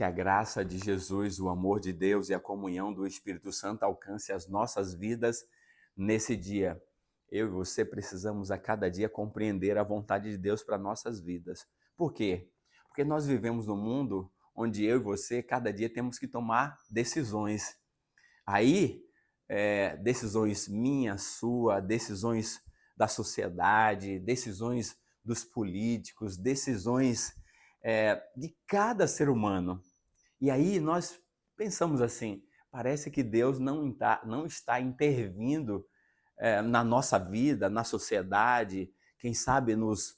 Que a graça de Jesus, o amor de Deus e a comunhão do Espírito Santo alcance as nossas vidas nesse dia. Eu e você precisamos a cada dia compreender a vontade de Deus para nossas vidas. Por quê? Porque nós vivemos num mundo onde eu e você, cada dia, temos que tomar decisões. Aí, decisões minhas, sua, decisões da sociedade, decisões dos políticos, decisões de cada ser humano. E aí nós pensamos assim, parece que Deus não está intervindo na nossa vida, na sociedade, quem sabe nos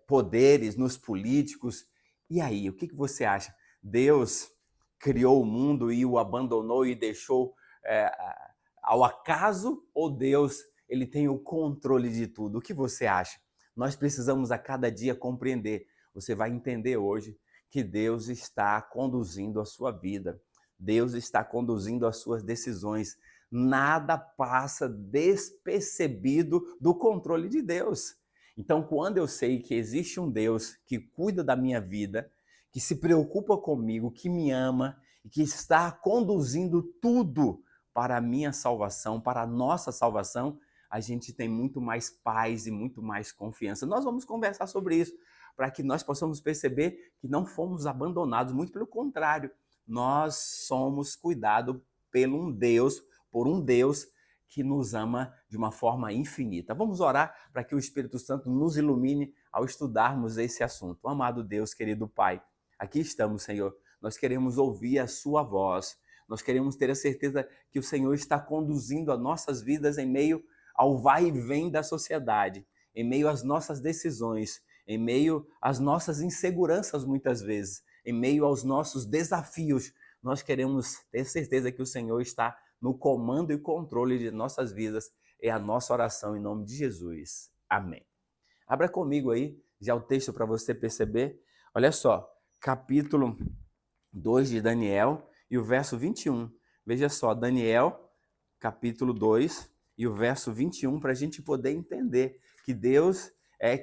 poderes, nos políticos. E aí, o que você acha? Deus criou o mundo e o abandonou e deixou é, ao acaso, ou Deus ele tem o controle de tudo? O que você acha? Nós precisamos a cada dia compreender. Você vai entender hoje que Deus está conduzindo a sua vida. Deus está conduzindo as suas decisões. Nada passa despercebido do controle de Deus. Então, quando eu sei que existe um Deus que cuida da minha vida, que se preocupa comigo, que me ama e que está conduzindo tudo para a minha salvação, para a nossa salvação, a gente tem muito mais paz e muito mais confiança. Nós vamos conversar sobre isso, para que nós possamos perceber que não fomos abandonados, muito pelo contrário, nós somos cuidados por um Deus que nos ama de uma forma infinita. Vamos orar para que o Espírito Santo nos ilumine ao estudarmos esse assunto. Amado Deus, querido Pai, aqui estamos, Senhor. Nós queremos ouvir a sua voz. Nós queremos ter a certeza que o Senhor está conduzindo as nossas vidas em meio ao vai e vem da sociedade, em meio às nossas decisões, em meio às nossas inseguranças muitas vezes, em meio aos nossos desafios. Nós queremos ter certeza que o Senhor está no comando e controle de nossas vidas. É a nossa oração em nome de Jesus. Amém. Abra comigo aí já o texto para você perceber. Olha só, capítulo 2 de Daniel e o verso 21. Veja só, Daniel, capítulo 2 e o verso 21, para a gente poder entender que Deus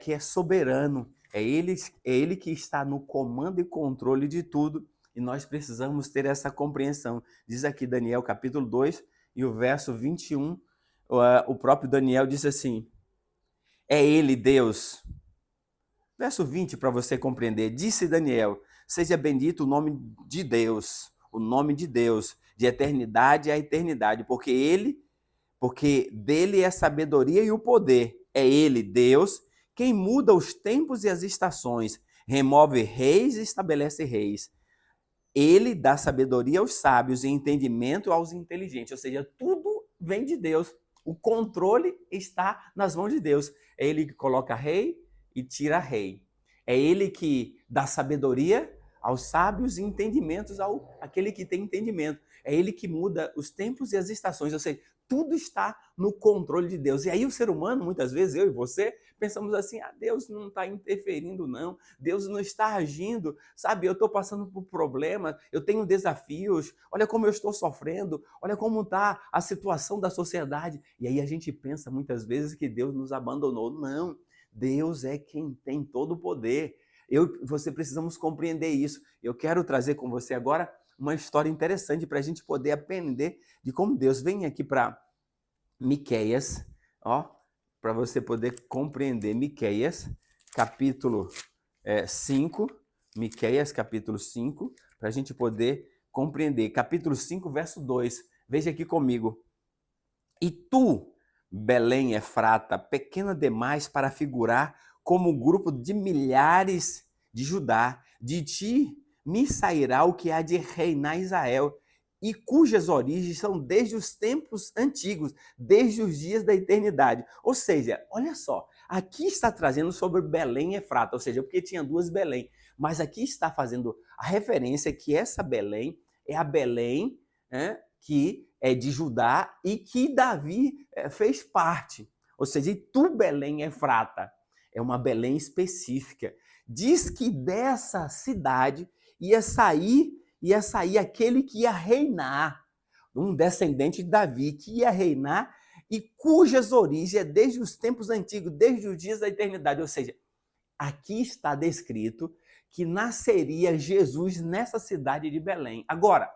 que é soberano, é ele que está no comando e controle de tudo, e nós precisamos ter essa compreensão. Diz aqui Daniel capítulo 2 e o verso 21, o próprio Daniel diz assim, é ele Deus. Verso 20 para você compreender, disse Daniel, seja bendito o nome de Deus, de eternidade a eternidade, porque dele é a sabedoria e o poder, é ele Deus, quem muda os tempos e as estações, remove reis e estabelece reis. Ele dá sabedoria aos sábios e entendimento aos inteligentes. Ou seja, tudo vem de Deus. O controle está nas mãos de Deus. É ele que coloca rei e tira rei. É ele que dá sabedoria aos sábios e entendimentos àquele que tem entendimento. É ele que muda os tempos e as estações. Ou seja, tudo está no controle de Deus. E aí o ser humano, muitas vezes, eu e você, pensamos assim, Deus não está interferindo não, Deus não está agindo, sabe, eu estou passando por problemas, eu tenho desafios, olha como eu estou sofrendo, olha como está a situação da sociedade. E aí a gente pensa muitas vezes que Deus nos abandonou. Não, Deus é quem tem todo o poder. Eu e você precisamos compreender isso. Eu quero trazer com você agora uma história interessante para a gente poder aprender de como Deus vem aqui para Miqueias, ó, para você poder compreender Miqueias, capítulo 5, Miqueias, capítulo 5, para a gente poder compreender. Capítulo 5, verso 2. Veja aqui comigo. E tu, Belém Efrata, pequena demais para figurar como um grupo de milhares de Judá, de ti me sairá o que há de reinar Israel, e cujas origens são desde os tempos antigos, desde os dias da eternidade. Ou seja, olha só, aqui está trazendo sobre Belém Efrata, ou seja, porque tinha duas Belém, mas aqui está fazendo a referência que essa Belém é a Belém que é de Judá e que Davi fez parte. Ou seja, e tu, Belém Efrata, é uma Belém específica. Diz que dessa cidade ia sair aquele que ia reinar, um descendente de Davi, que ia reinar e cujas origens é desde os tempos antigos, desde os dias da eternidade. Ou seja, aqui está descrito que nasceria Jesus nessa cidade de Belém. Agora,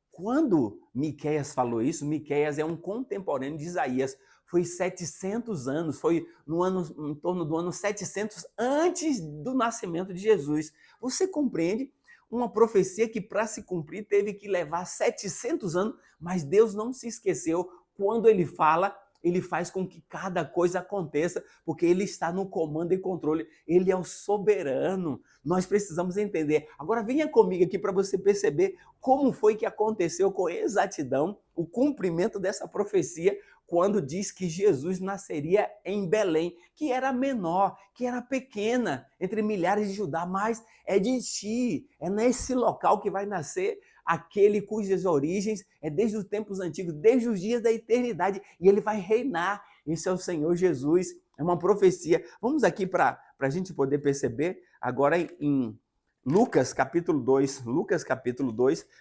quando Miqueias falou isso, Miqueias é um contemporâneo de Isaías. Foi 700 anos, foi no ano, em torno do ano 700 antes do nascimento de Jesus. Você compreende? Uma profecia que para se cumprir teve que levar 700 anos, mas Deus não se esqueceu. Quando ele fala, ele faz com que cada coisa aconteça, porque ele está no comando e controle. Ele é o soberano. Nós precisamos entender. Agora venha comigo aqui para você perceber como foi que aconteceu com exatidão o cumprimento dessa profecia quando diz que Jesus nasceria em Belém, que era menor, que era pequena, entre milhares de Judá, mas é de ti, é nesse local que vai nascer aquele cujas origens é desde os tempos antigos, desde os dias da eternidade, e ele vai reinar. Esse é o Senhor Jesus, é uma profecia. Vamos aqui para a gente poder perceber, agora em Lucas capítulo 2,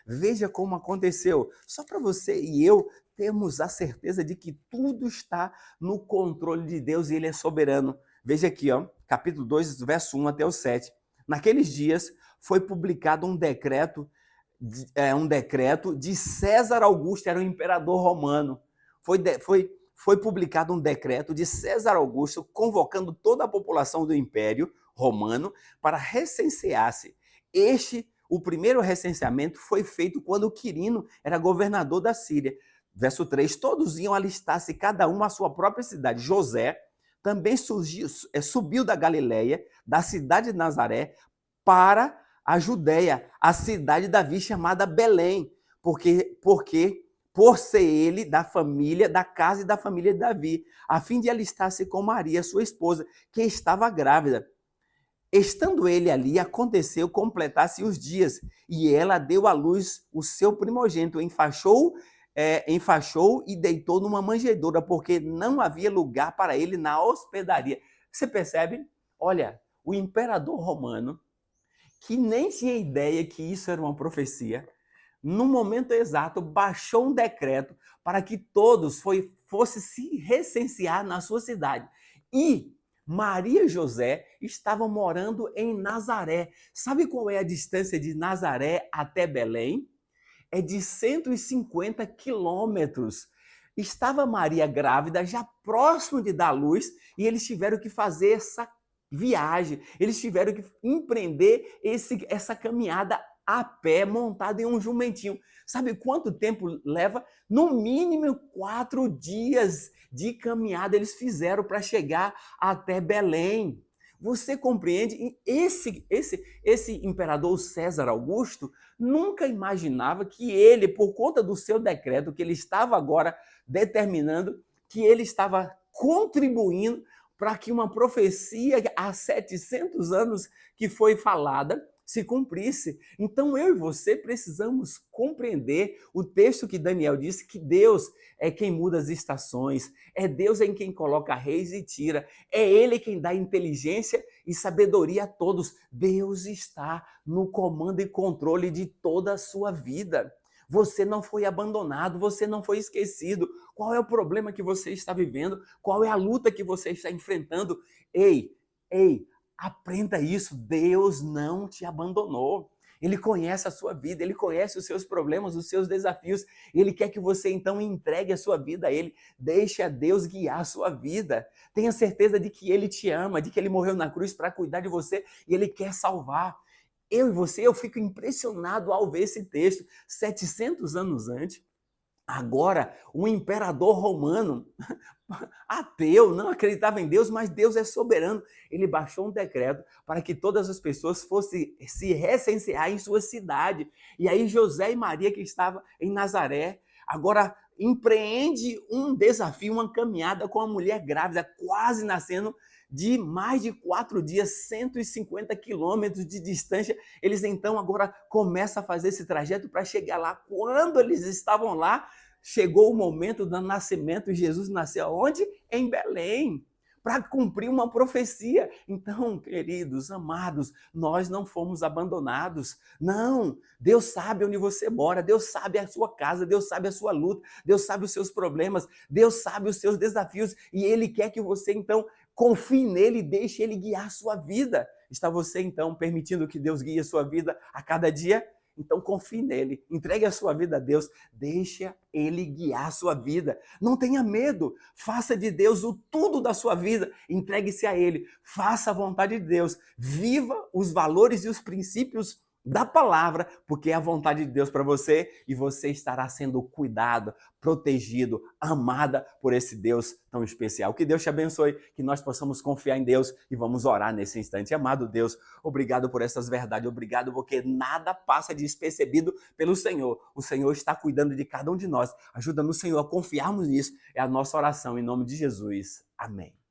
veja como aconteceu. Só para você e eu termos a certeza de que tudo está no controle de Deus e Ele é soberano. Veja aqui, ó, capítulo 2, verso 1 até o 7. Naqueles dias foi publicado um decreto de César Augusto, era o imperador romano. Foi publicado um decreto de César Augusto convocando toda a população do Império Romano para recensear-se. O primeiro recenseamento foi feito quando Quirino era governador da Síria. Verso 3, todos iam alistar-se, cada um à sua própria cidade. José também subiu da Galileia, da cidade de Nazaré, para a Judéia, a cidade de Davi chamada Belém, por ser ele da família, da casa e da família de Davi, a fim de alistar-se com Maria, sua esposa, que estava grávida. Estando ele ali, aconteceu completar-se os dias, e ela deu à luz o seu primogênito, enfaixou e deitou numa manjedoura, porque não havia lugar para ele na hospedaria. Você percebe? Olha, o imperador romano, que nem tinha ideia que isso era uma profecia, no momento exato baixou um decreto para que todos fossem se recensear na sua cidade. E Maria e José estavam morando em Nazaré. Sabe qual é a distância de Nazaré até Belém? É de 150 quilômetros. Estava Maria grávida, já próximo de dar luz, e eles tiveram que fazer essa viagem, eles tiveram que empreender essa caminhada a pé, montado em um jumentinho. Sabe quanto tempo leva? No mínimo 4 dias de caminhada eles fizeram para chegar até Belém. Você compreende? Esse imperador César Augusto nunca imaginava que ele, por conta do seu decreto, que ele estava agora determinando, que ele estava contribuindo para que uma profecia há 700 anos que foi falada se cumprisse. Então eu e você precisamos compreender o texto que Daniel disse, que Deus é quem muda as estações, é Deus em quem coloca reis e tira, é Ele quem dá inteligência e sabedoria a todos. Deus está no comando e controle de toda a sua vida. Você não foi abandonado, você não foi esquecido. Qual é o problema que você está vivendo? Qual é a luta que você está enfrentando? Ei, aprenda isso. Deus não te abandonou. Ele conhece a sua vida, Ele conhece os seus problemas, os seus desafios. Ele quer que você então entregue a sua vida a Ele. Deixe a Deus guiar a sua vida. Tenha certeza de que Ele te ama, de que Ele morreu na cruz para cuidar de você e Ele quer salvar. Eu e você, eu fico impressionado ao ver esse texto. 700 anos antes, agora um imperador romano, ateu, não acreditava em Deus, mas Deus é soberano. Ele baixou um decreto para que todas as pessoas fossem se recensear em sua cidade. E aí José e Maria, que estavam em Nazaré, agora empreende um desafio, uma caminhada com a mulher grávida, quase nascendo, de mais de 4 dias, 150 quilômetros de distância. Eles então agora começam a fazer esse trajeto para chegar lá. Quando eles estavam lá, chegou o momento do nascimento. Jesus nasceu onde? Em Belém, para cumprir uma profecia. Então, queridos, amados, nós não fomos abandonados. Não, Deus sabe onde você mora, Deus sabe a sua casa, Deus sabe a sua luta, Deus sabe os seus problemas, Deus sabe os seus desafios e Ele quer que você, então, confie nele e deixe Ele guiar a sua vida. Está você, então, permitindo que Deus guie a sua vida a cada dia? Então confie nele, entregue a sua vida a Deus, deixa ele guiar a sua vida. Não tenha medo, faça de Deus o tudo da sua vida, entregue-se a ele, faça a vontade de Deus, viva os valores e os princípios da palavra, porque é a vontade de Deus para você e você estará sendo cuidado, protegido, amada por esse Deus tão especial. Que Deus te abençoe, que nós possamos confiar em Deus e vamos orar nesse instante. Amado Deus, obrigado por essas verdades, obrigado porque nada passa despercebido pelo Senhor. O Senhor está cuidando de cada um de nós. Ajuda-nos, Senhor, a confiarmos nisso. É a nossa oração em nome de Jesus. Amém.